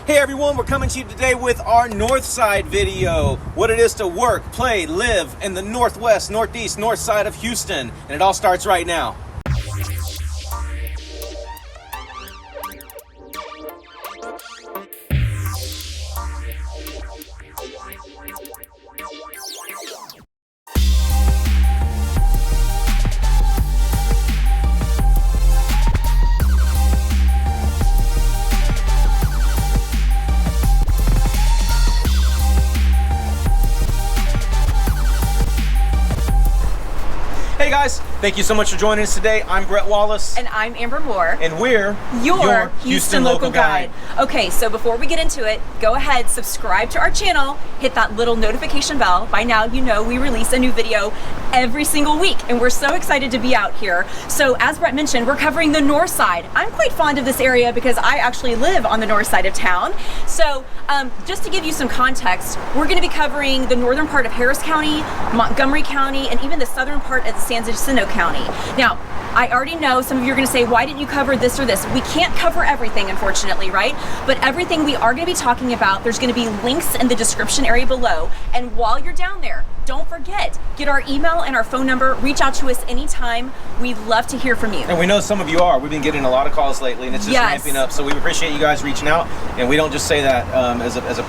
Hey everyone, we're coming to you today with our North Side video. What it is to work, play, live in the Northwest, Northeast, North Side of Houston. And it all starts right now. Hey guys, thank you so much for joining us today. I'm Bret Wallace. And I'm Amber Moore. And we're your Houston Local Guide. Okay, so before we get into it, go ahead, subscribe to our channel, hit that little notification bell. By now, you know we release a new video every single week, and we're so excited to be out here. So as Bret mentioned, we're covering the north side. I'm quite fond of this area because I actually live on the north side of town. So just to give you some context, we're gonna be covering the northern part of Harris County, Montgomery County, and even the southern part of the San Jacinto County. Now, I already know some of you are going to say, why didn't you cover this or this? We can't cover everything, unfortunately, right? But everything we are going to be talking about, there's going to be links in the description area below. And while you're down there, don't forget, get our email and our phone number, reach out to us anytime. We'd love to hear from you. And we know some of you are. We've been getting a lot of calls lately, and it's just ramping up. So we appreciate you guys reaching out, and we don't just say that as a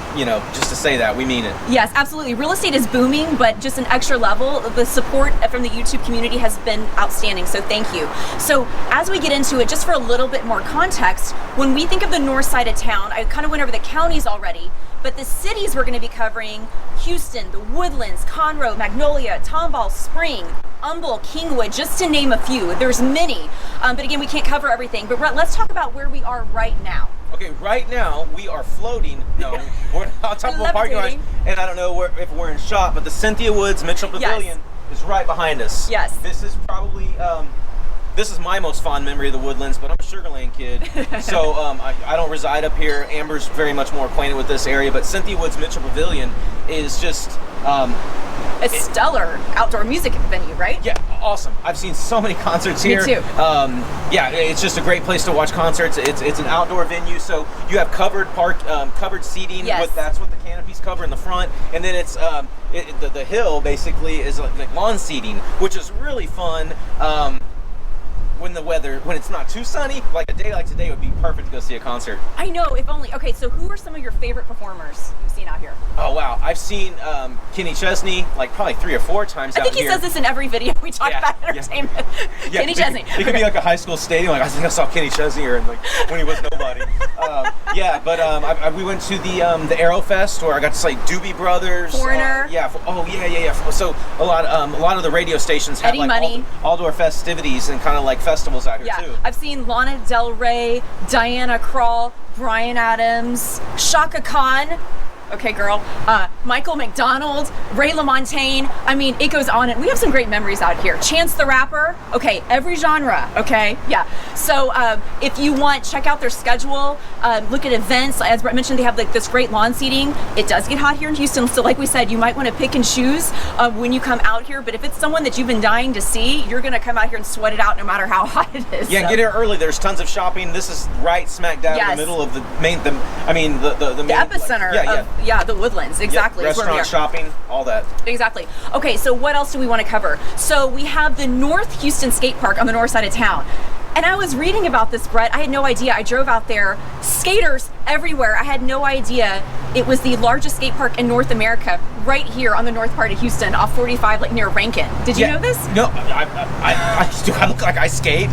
just to say that. We mean it. Yes, absolutely. Real estate is booming, but just an extra level. The support from the YouTube community has been outstanding, so thank you. So as we get into it, just for a little bit more context, when we think of the north side of town, I kind of went over the counties already, but the cities we're going to be covering: Houston, the Woodlands, Conroe, Magnolia, Tomball, Spring, Humble, Kingwood, just to name a few. There's many, but again, we can't cover everything. But Bret, let's talk about where we are right now. Okay, right now we are floating. No, we're on top of a parking garage, and I don't know if we're in shot, but the Cynthia Woods Mitchell Pavilion is right behind us. Yes. This is probably this is my most fond memory of the Woodlands, but I'm a Sugar Land kid, so I don't reside up here. Amber's very much more acquainted with this area, but Cynthia Woods Mitchell Pavilion is just a stellar outdoor music venue, right? Yeah, awesome. I've seen so many concerts here. Me too. Yeah, it's just a great place to watch concerts. It's an outdoor venue, so you have covered seating. Yes. That's what the canopies cover in the front, and then it's the hill basically is like lawn seating, which is really fun. When it's not too sunny, like a day like today would be perfect to go see a concert. I know, if only. Okay, so who are some of your favorite performers you've seen out here? Oh wow, I've seen Kenny Chesney like probably 3 or 4 times out here. I think he says this in every video we talk about entertainment. Yeah. Kenny Chesney. It could be like a high school stadium. Like I think I saw Kenny Chesney or like when he was nobody. Yeah, but we went to the Aero Fest where I got to see Doobie Brothers. Foreigner. Yeah. So a lot of the radio stations have Eddie Money. outdoor festivities and kind of like festivals out here too. I've seen Lana Del Rey, Diana Krall, Bryan Adams, Shaka Khan. Okay, girl. Michael McDonald, Ray LaMontagne. I mean, it goes on, and we have some great memories out here. Chance the Rapper. Okay, every genre. Okay, yeah. So if you want, check out their schedule. Look at events. As Bret mentioned, they have like this great lawn seating. It does get hot here in Houston, so like we said, you might want to pick and choose when you come out here. But if it's someone that you've been dying to see, you're gonna come out here and sweat it out, no matter how hot it is. Yeah, get here early. There's tons of shopping. This is right smack dab in the middle of the main epicenter. Yeah, the Woodlands, exactly. Yep, restaurant, shopping, all that. Exactly. Okay, so what else do we want to cover? So we have the North Houston Skate Park on the north side of town. And I was reading about this, Bret. I had no idea. I drove out there. Skaters everywhere. I had no idea it was the largest skate park in North America, right here on the north part of Houston, off 45, like near Rankin. Did you know this? No, I look like I skate.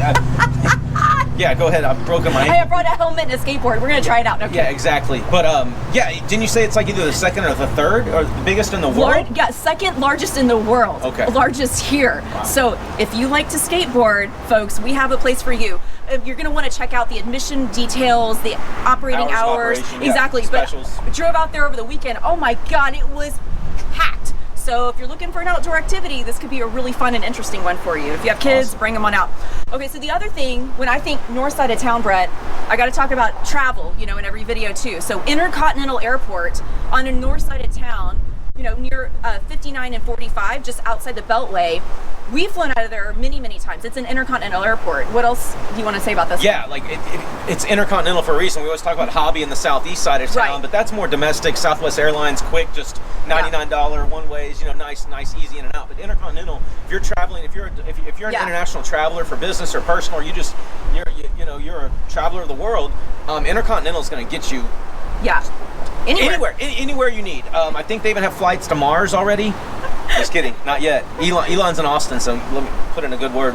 Yeah, go ahead. I've broken my. I brought a helmet and a skateboard. We're gonna try it out. Okay. Yeah, exactly. But yeah, didn't you say it's like either the second or the third or the biggest in the world? Yeah, second largest in the world. Okay. Largest here. Wow. So if you like to skateboard, folks, we have a place for you. You're gonna want to check out the admission details, the operating hours. Exactly. Specials. But I drove out there over the weekend. Oh my God, it was packed. So if you're looking for an outdoor activity, this could be a really fun and interesting one for you. If you have kids, bring them on out. Okay, so the other thing, when I think north side of town, Bret, I got to talk about travel, in every video too. So Intercontinental Airport on the north side of town, near 59 and 45, just outside the Beltway. We've flown out of there many, many times. It's an Intercontinental Airport. What else do you want to say about this? Yeah, like it's Intercontinental for a reason. We always talk about Hobby in the southeast side of town, but that's more domestic. Southwest Airlines, quick, just $99 one ways. Nice, easy in and out. But Intercontinental, if you're traveling, if you're an international traveler for business or personal, or you're a traveler of the world, Intercontinental is going to get you. Yeah. Anywhere you need. I think they even have flights to Mars already. Just kidding, not yet. Elon's in Austin, so let me put in a good word.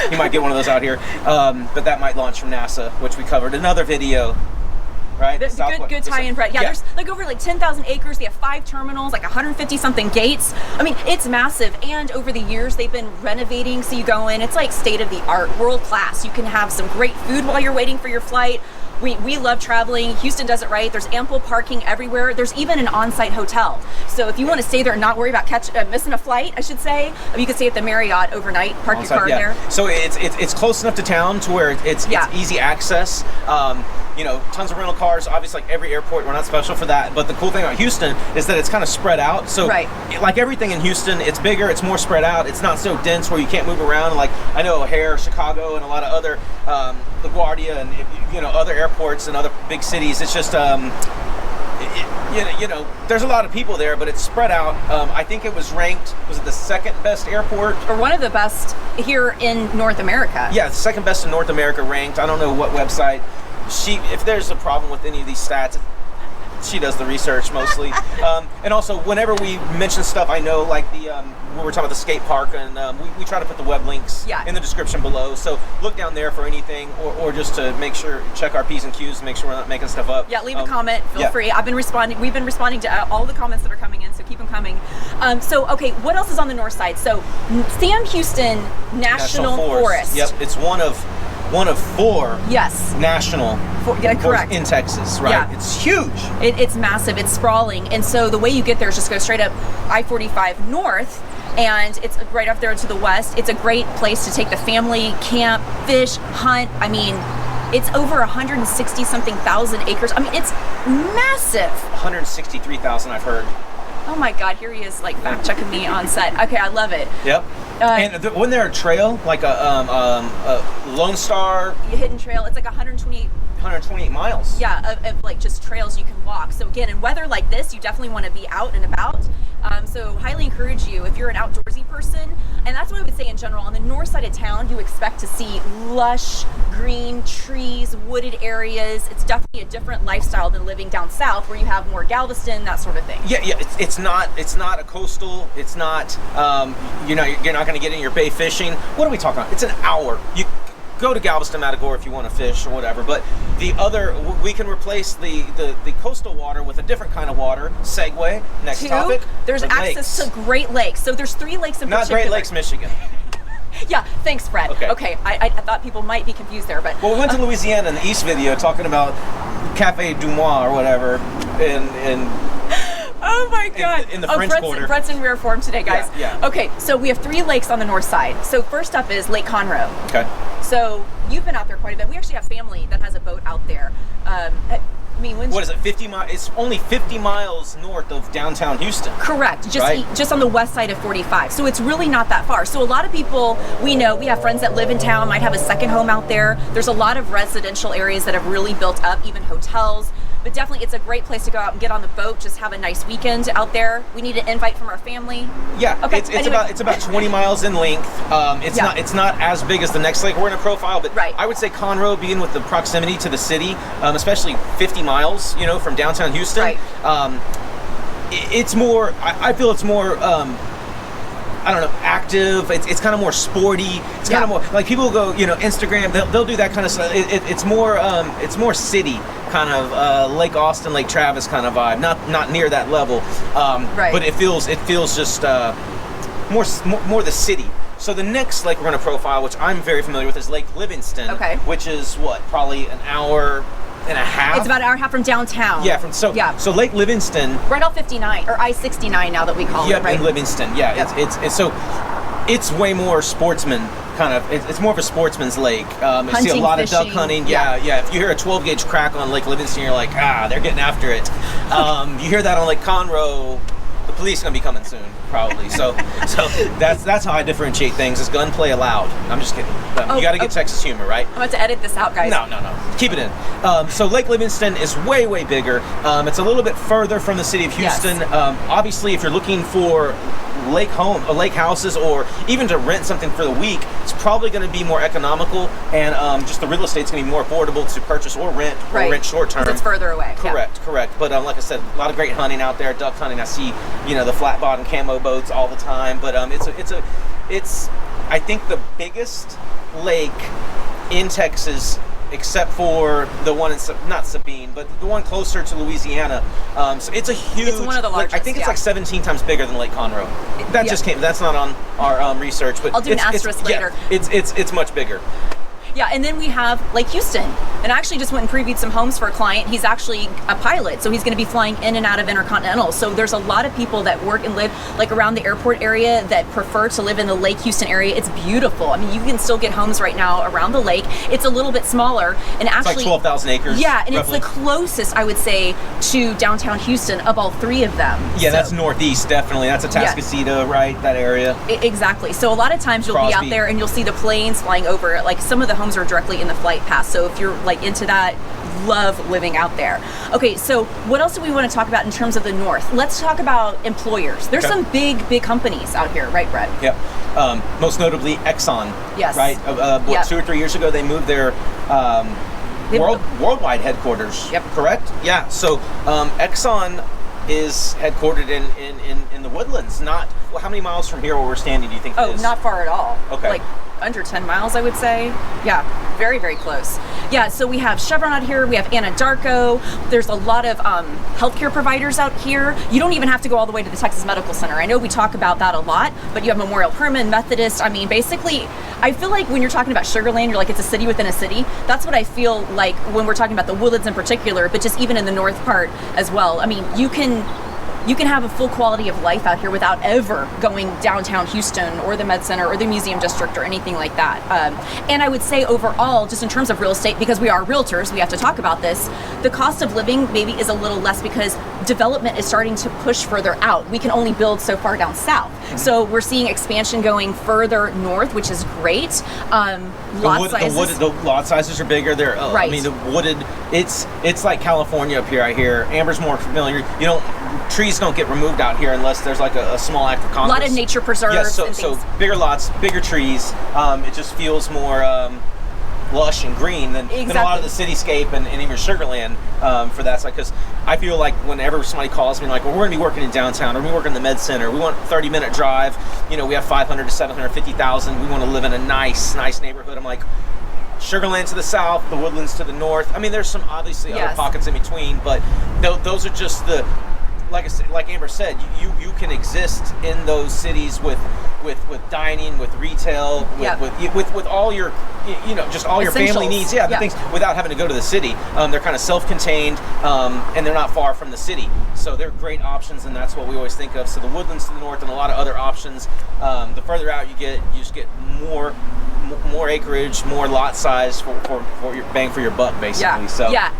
He might get one of those out here. But that might launch from NASA, which we covered in another video. Right? Good tie-in, Bret. Yeah, there's over 10,000 acres. They have 5 terminals, 150 something gates. I mean, it's massive. And over the years, they've been renovating. So you go in, it's like state of the art, world class. You can have some great food while you're waiting for your flight. We love traveling. Houston does it right. There's ample parking everywhere. There's even an on-site hotel. So if you want to stay there and not worry about missing a flight, I should say, you can stay at the Marriott overnight. Park your car there. So it's close enough to town to where it's easy access. Tons of rental cars. Obviously, like every airport, we're not special for that. But the cool thing about Houston is that it's kind of spread out. So, like everything in Houston, it's bigger, it's more spread out. It's not so dense where you can't move around. Like I know O'Hare, Chicago, and a lot of other LaGuardia and other airports and other big cities. It's just there's a lot of people there, but it's spread out. I think it was ranked. Was it the second best airport or one of the best here in North America? Yeah, the second best in North America ranked. I don't know what website. If there's a problem with any of these stats, she does the research mostly. And also, whenever we mention stuff, I know when we're talking about the skate park, and we try to put the web links in the description below. So look down there for anything, or just to make sure, check our P's and Q's to make sure we're not making stuff up. Yeah, leave a comment. Feel free. We've been responding to all the comments that are coming in, so keep them coming. Okay, what else is on the north side? So Sam Houston National Forest. Yep, it's one of 4 national forests in Texas, right? Yeah. It's huge. It's massive. It's sprawling. And so the way you get there is just go straight up I-45 north, and it's right up there to the west. It's a great place to take the family, camp, fish, hunt. I mean, it's over 160 something thousand acres. I mean, it's massive. 163,000, I've heard. Oh my God, here he is, fact checking me on set. Okay, I love it. Yep. And wasn't there a trail, like a Lone Star? Hidden trail. It's like 128 miles. Yeah, of just trails you can walk. So again, in weather like this, you definitely want to be out and about. So highly encourage you if you're an outdoorsy person. And that's what I would say in general. On the north side of town, you expect to see lush, green trees, wooded areas. It's definitely a different lifestyle than living down south, where you have more Galveston, that sort of thing. Yeah. It's not a coastal. It's not. You're not going to get in your bay fishing. What are we talking about? It's an hour. You go to Galveston, Matagorda if you want to fish or whatever, but we can replace the coastal water with a different kind of water. Segue, next topic. There's access to Great Lakes. So there's 3 lakes in particular. Not Great Lakes, Michigan. Yeah, thanks, Bret. Okay. I thought people might be confused there, but... Well, we went to Louisiana in the East video talking about Cafe Du Mois or whatever, in oh my God! In the French Quarter. Bret's in rare form today, guys. Yeah. Okay, so we have 3 lakes on the north side. So first up is Lake Conroe. Okay. So you've been out there quite a bit. We actually have family that has a boat out there. What is it? 50 miles? It's only 50 miles north of downtown Houston. Correct. Just on the west side of 45. So it's really not that far. So a lot of people we have friends that live in town, might have a second home out there. There's a lot of residential areas that have really built up, even hotels. But definitely, it's a great place to go out and get on the boat. Just have a nice weekend out there. We need an invite from our family. Yeah, okay. It's about 20 miles in length. It's not as big as the next lake we're going to profile, but I would say Conroe, being with the proximity to the city, especially 50 miles, from downtown Houston. Right. It's more. I feel it's more. I don't know, active. It's kind of more sporty. It's kind of more like people go, Instagram. They'll do that kind of stuff. It's more city kind of Lake Austin, Lake Travis kind of vibe. Not near that level, but it feels just more the city. So the next lake we're going to profile, which I'm very familiar with, is Lake Livingston, which is probably an hour and a half. It's about an hour and a half from downtown. So Lake Livingston, right off 59 or I-69 now that we call it, right? In Livingston, it's way more sportsman kind of. It's more of a sportsman's lake. You see a lot of duck hunting. If you hear a 12 gauge crack on Lake Livingston, you're like, they're getting after it. You hear that on Lake Conroe. the police are gonna be coming soon, probably. So that's how I differentiate things. Is gunplay allowed? I'm just kidding. You got to get Texas humor, right? I'm about to edit this out, guys. No. Keep it in. So Lake Livingston is way bigger. It's a little bit further from the city of Houston. Yes. Obviously, if you're looking for lake houses, or even to rent something for the week, it's probably going to be more economical, and just the real estate's going to be more affordable to purchase or rent, short term. It's further away. Correct. But like I said, a lot of great hunting out there, duck hunting. I see, the flat bottom camo boats all the time. But it's I think the biggest lake in Texas, except for the one in not Sabine, but the one closer to Louisiana. So it's a huge. It's one of the largest. I think it's like 17 times bigger than Lake Conroe. That just came. That's not on our research, but I'll do an asterisk later. Yeah, it's much bigger. Yeah, and then we have Lake Houston. And I actually just went and previewed some homes for a client. He's actually a pilot, so he's going to be flying in and out of Intercontinental. So there's a lot of people that work and live like around the airport area that prefer to live in the Lake Houston area. It's beautiful. I mean, you can still get homes right now around the lake. It's a little bit smaller, and actually it's like 12,000 acres. Yeah, and roughly. It's the closest, I would say, to downtown Houston of all three of them. Yeah, so that's northeast, definitely. That's Atascocita, right? That area. Exactly. So a lot of times you'll be out there and you'll see the planes flying over it. Like some of the homes are directly in the flight path. So if you're like into that, love living out there. Okay, so what else do we want to talk about in terms of the north? Let's talk about employers. There's some big companies out here, right, Bret? Yep. Most notably Exxon. Yes. Right? 2 or 3 years ago, they moved their worldwide headquarters. Yep. Correct? Yeah. So Exxon is headquartered in the Woodlands. How many miles from here where we're standing do you think it is? Not far at all. Okay. Like under 10 miles, I would say. Yeah, very close. Yeah, so we have Chevron out here, we have Anadarko, there's a lot of healthcare providers out here. You don't even have to go all the way to the Texas Medical Center. I know we talk about that a lot, but you have Memorial Hermann, Methodist. I mean, basically, I feel like when you're talking about Sugar Land, you're like, it's a city within a city. That's what I feel like when we're talking about the Woodlands in particular, but just even in the north part as well. I mean, you can have a full quality of life out here without ever going downtown Houston or the Med Center or the Museum District or anything like that. And I would say overall, just in terms of real estate, because we are realtors, we have to talk about this, the cost of living maybe is a little less because development is starting to push further out. We can only build so far down south. Mm-hmm. So we're seeing expansion going further north, which is great. The lot sizes are bigger. They're right. I mean, the wooded. It's like California up here. I hear Amber's more familiar. Trees don't get removed out here unless there's like a small act of Congress. A lot of nature preserves. Yes, so bigger lots, bigger trees. It just feels more lush and green than a lot of the cityscape and even Sugar Land for that side. Because I feel like whenever somebody calls me like, well, we're going to be working in downtown, or we work in the Med Center, we want a 30-minute drive. We have 500 to 750,000. We want to live in a nice neighborhood. I'm like, Sugar Land to the south, the Woodlands to the north. I mean, there's some obviously other pockets in between, but those are just the. Like Amber said, you can exist in those cities with dining, with retail, with all your just all your family needs, the things without having to go to the city. They're kind of self-contained, and they're not far from the city, so they're great options, and that's what we always think of. So the Woodlands to the north and a lot of other options. The further out you just get more acreage, more lot size for your bang for your buck, basically.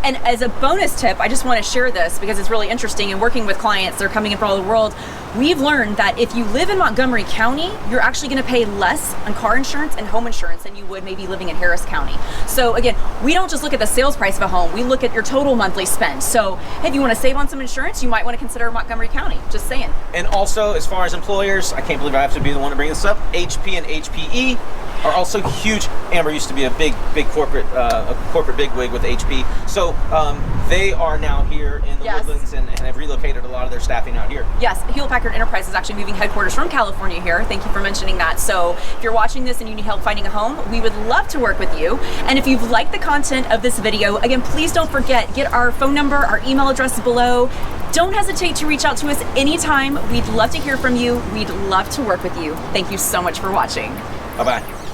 And as a bonus tip, I just want to share this because it's really interesting. And working with clients, they're coming in from all over the world. We've learned that if you live in Montgomery County, you're actually going to pay less on car insurance and home insurance than you would maybe living in Harris County. So again, we don't just look at the sales price of a home, we look at your total monthly spend. So if you want to save on some insurance, you might want to consider Montgomery County, just saying. And also, as far as employers, I can't believe I have to be the one to bring this up, HP and HPE are also huge. Amber used to be a big corporate bigwig with HP. So they are now here in the Woodlands and have relocated a lot of their staffing out here. Yes, Hewlett Packard Enterprise is actually moving headquarters from California here. Thank you for mentioning that. So if you're watching this and you need help finding a home, we would love to work with you. And if you've liked the content of this video, again, please don't forget, get our phone number, our email address below. Don't hesitate to reach out to us anytime. We'd love to hear from you. We'd love to work with you. Thank you so much for watching. Bye-bye.